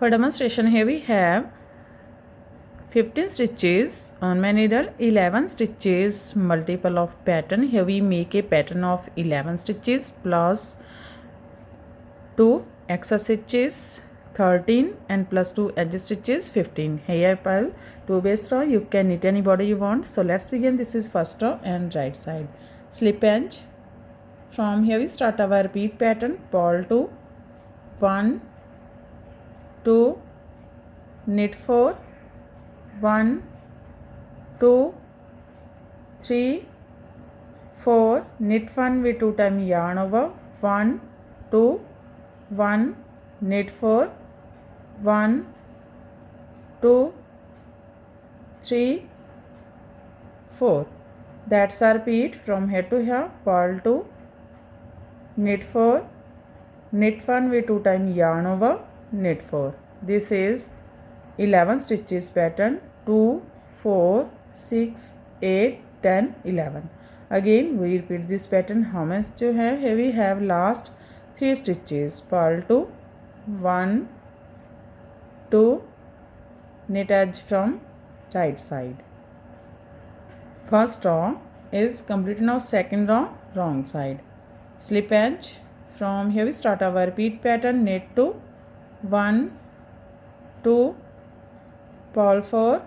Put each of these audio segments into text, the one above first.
For demonstration, here we have 15 stitches on my needle, 11 stitches multiple of pattern. Here we make a pattern of 11 stitches plus 2 extra stitches 13 and plus 2 edge stitches 15. Here pile 2 base row. You can knit any border you want. So let's begin. This is first row and right side. Slip edge. From here we start our repeat pattern. Purl 2, 1, 2, knit 4, 1, 2, 3, 4, knit 1 with 2 times yarn over, 1, 2, 1, knit 4, 1, 2, 3, 4. That's our repeat from here to here. Purl 2, knit 4, knit 1 with 2 times yarn over, knit 4. This is 11 stitches pattern. 2, 4, 6, 8, 10, 11. Again we repeat this pattern. How much you have? Here we have last 3 stitches. Purl 2, 1, 2, knit edge from right side. First row is complete. Now second row wrong side. Slip edge. From here we start our repeat pattern. Knit 2, 1, 2, purl 4,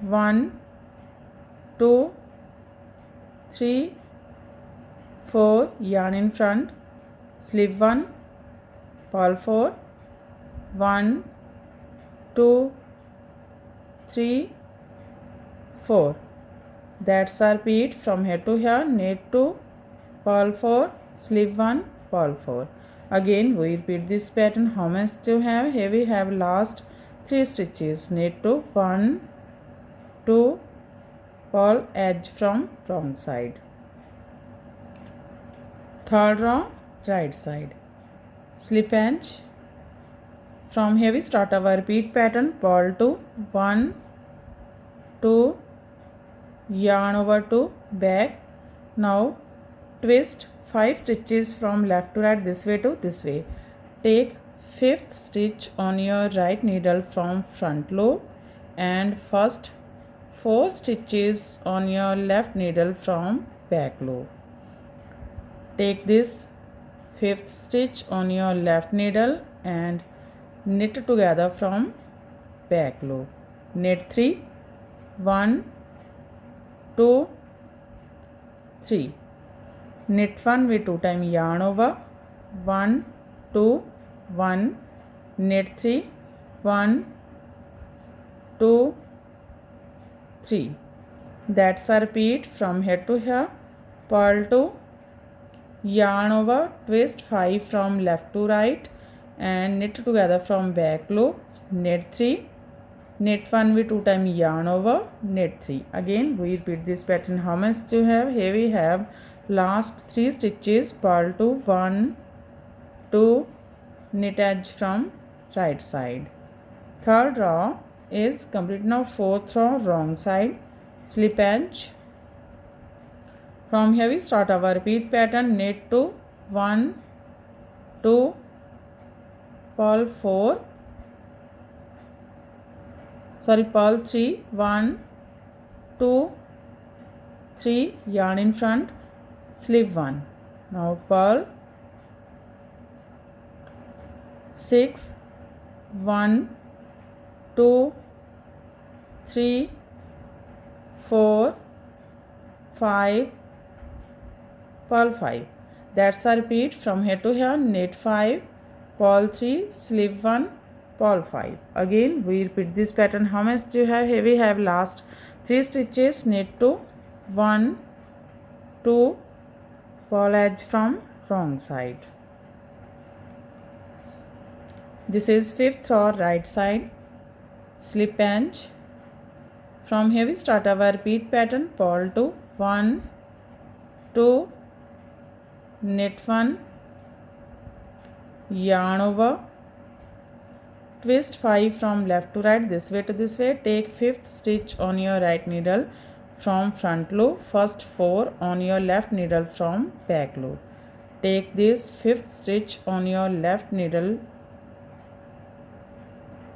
1, 2, 3, 4, yarn in front, slip 1, purl 4, 1, 2, 3, 4. That's our repeat from here to here. Knit 2, purl 4, slip 1, purl 4. Again we repeat this pattern. How much you have? Here we have last 3 stitches. Knit 2, 1, 2, purl edge from wrong side. Third row right side. Slip edge. From here we start our repeat pattern. Purl 2, 1, 2, yarn over 2, back. Now twist 5 stitches from left to right, this way to this way. Take 5th stitch on your right needle from front loop and first 4 stitches on your left needle from back loop. Take this 5th stitch on your left needle and knit together from back loop. Knit 3, 1, 2, 3. Knit 1 with 2 times yarn over, 1, 2, 1, knit 3, 1, 2, 3. That's a repeat from here to here. Purl 2, yarn over, twist 5 from left to right and knit together from back loop, knit 3, knit 1 with 2 times yarn over, knit 3. Again we repeat this pattern. How much you have? Here we have last 3 stitches. Purl 2, 1, 2, knit edge from right side. Third row is complete. Now fourth row wrong side. Slip edge. From here we start our repeat pattern. Knit 2, 1, 2, purl 4, purl 3, 1, 2, 3, yarn in front, slip 1. Now purl 6, 1, 2, 3, 4, 5, purl 5. That's a repeat from here to here. Knit 5, purl 3, slip 1, purl 5. Again we repeat this pattern. How much do you have? Here we have last 3 stitches. Knit 2, 1, 2, purl edge from wrong side. This is 5th row right side. Slip edge. From here we start our repeat pattern. Purl 2, 1, 2, knit 1, yarn over, twist 5 from left to right, this way to this way. Take 5th stitch on your right needle from front loop, first 4 on your left needle from back loop. Take this 5th stitch on your left needle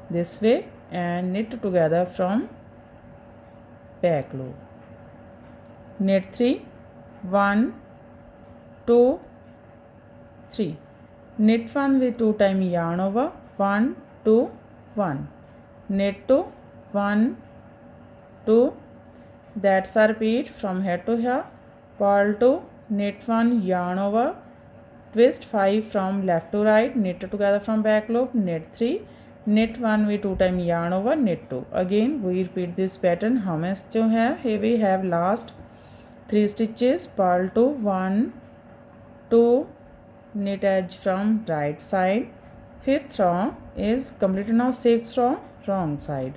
this way and knit together from back loop. Knit 3, 1, 2, 3. Knit 1 with 2 times yarn over, 1, 2, 1. Knit 2, 1, 2. That's a repeat from here to here. Purl 2, knit 1, yarn over, twist 5 from left to right, knit together from back loop, knit 3, knit 1 with 2 times yarn over, knit 2. Again we repeat this pattern. How much you have? Here we have last 3 stitches, purl 2, 1, 2, knit edge from right side, 5th row is completed. Now 6th row wrong side,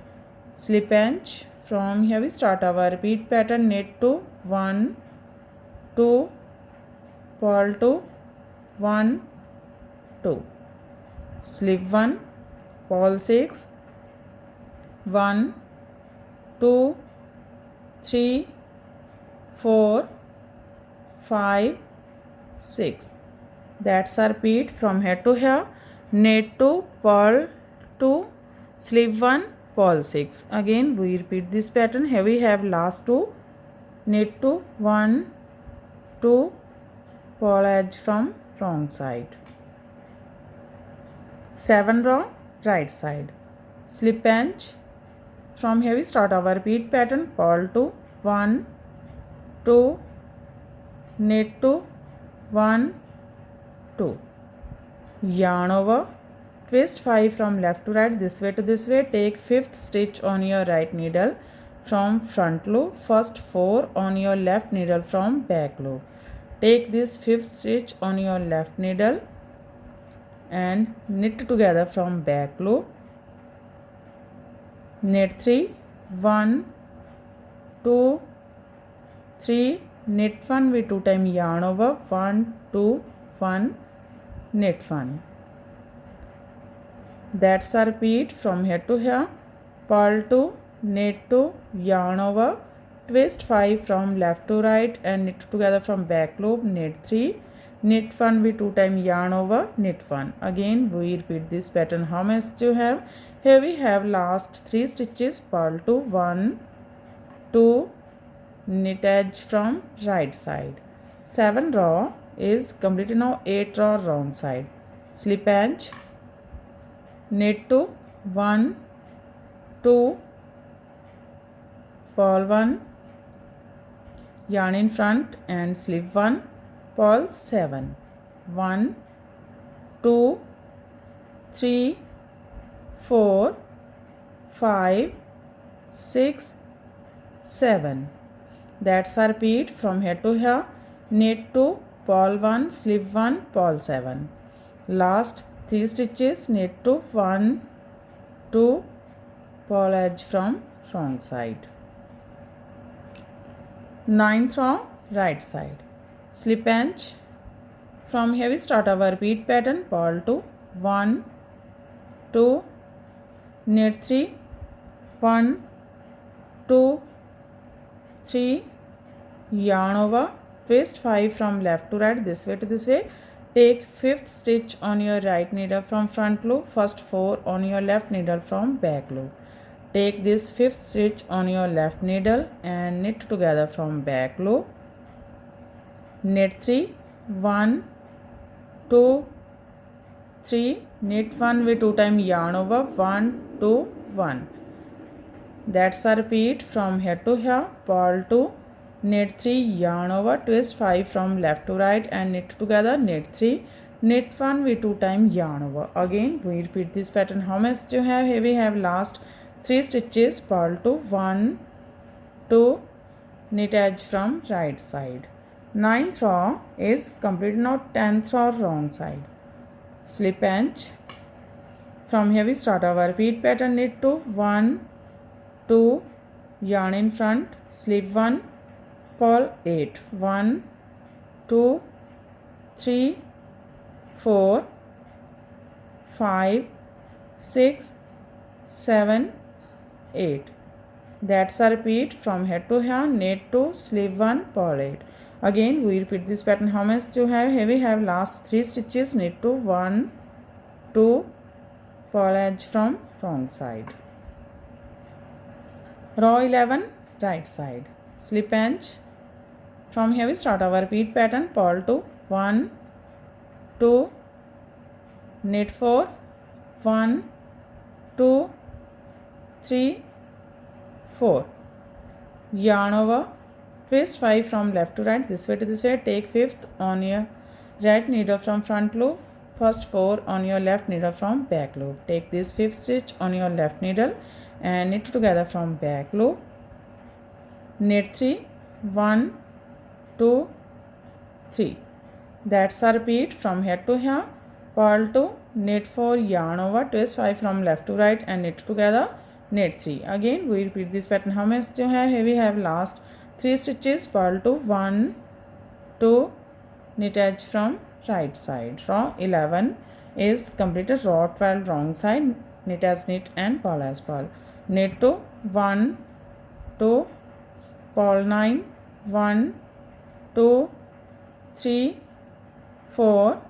slip edge. From here we start our repeat pattern. Knit 2, 1, 2, purl 2, 1, 2, slip 1, purl 6, 1, 2, 3, 4, 5, 6. That's a repeat from here to here. Knit 2, purl 2, slip 1, purl 6. Again we repeat this pattern. Here we have last 2, knit 2, 1, 2, purl edge from wrong side. 7 row right side, slip edge. From here we start our repeat pattern. Purl 2, 1, 2, knit 2, 1, 2, yarn over, twist 5 from left to right, this way to this way. Take 5th stitch on your right needle from front loop, first 4 on your left needle from back loop. Take this 5th stitch on your left needle and knit together from back loop. Knit 3, 1, 2, 3, knit 1 with 2 times yarn over, 1, 2, 1, knit 1. That's a repeat from here to here. Purl 2, knit 2, yarn over, twist 5 from left to right and knit together from back loop. Knit 3, knit 1 with 2 times yarn over, knit 1. Again we repeat this pattern. How much you have? Here we have last 3 stitches. Purl 2, 1, 2, knit edge from right side. 7 row is completed. Now 8 row wrong side, slip edge, knit 2, 1, 2, purl 1, yarn in front and slip 1, purl 7, 1, 2, 3, 4, 5, 6, 7. That's a repeat from here to here. Knit 2, purl 1, slip 1, purl 7. Last 3 stitches, knit 2, 1, 2, purl edge from wrong side. 9th row right side, slip edge. From here we start our repeat pattern. Purl 2, 1, 2, knit 3, 1, 2, 3, yarn over, twist 5 from left to right, this way to this way. Take 5th stitch on your right needle from front loop, first 4 on your left needle from back loop. Take this 5th stitch on your left needle and knit together from back loop. Knit 3, 1, 2, 3, knit 1 with 2 times yarn over, 1, 2, 1. That's a repeat from here to here. Purl 2, knit 3, yarn over, twist 5 from left to right and knit together, knit 3, knit 1 with 2 times yarn over. Again we repeat this pattern. How much you have? Here we have last 3 stitches. Purl 2, 1, 2, knit edge from right side. 9th row is complete. Now 10th row wrong side, slip edge. From here we start our repeat pattern. Knit 2, 1, 2, yarn in front, slip 1, purl 8, 1, 2, 3, 4, 5, 6, 7, 8. That's a repeat from here to here. Knit 2, slip 1, purl 8. Again we repeat this pattern. How much you have? Here we have last 3 stitches. Knit 2, 1, 2, purl edge from wrong side. Row 11, right side. Slip edge. From here we start our repeat pattern. Purl 2, 1, 2, knit 4, 1, 2, 3, 4. Yarn over, twist 5 from left to right, this way to this way. Take 5th on your right needle from front loop, first 4 on your left needle from back loop. Take this 5th stitch on your left needle and knit together from back loop. Knit 3, 1, 2, 3. That's a repeat from here to here. Purl 2, knit 4, yarn over, twist 5 from left to right and knit together. Knit 3. Again we repeat this pattern. How much जो है here we have last 3 stitches. Purl 2, 1, 2, knit edge from right side. Row 11 is completed. Row 12 wrong side, knit as knit and purl as purl. Knit 2, 1, 2, purl 9, 1, 2, 3, 4,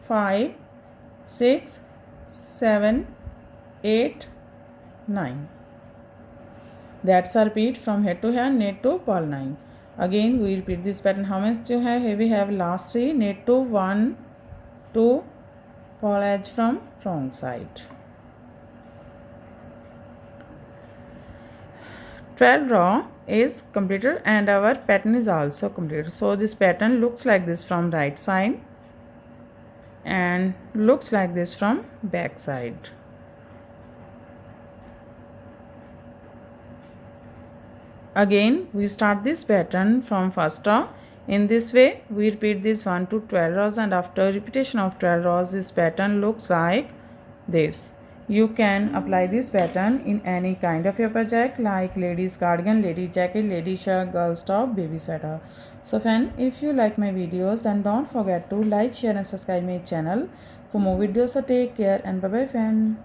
5, 6, 7, 8, 9. That's a repeat from here to here. Knit 2, purl 9. Again we repeat this pattern. How much जो है here we have last 3. Knit 2, 1, 2, purl edge from wrong side. 12 row is completed and our pattern is also completed. So this pattern looks like this from right side and looks like this from back side. Again we start this pattern from first row. In this way we repeat this 1 to 12 rows, and after repetition of 12 rows this pattern looks like this. You can apply this pattern in any kind of your project like ladies cardigan, lady jacket, lady shirt, girls top, baby sweater. So friend, if you like my videos then don't forget to like, share and subscribe my channel for more videos. So take care and bye bye friend.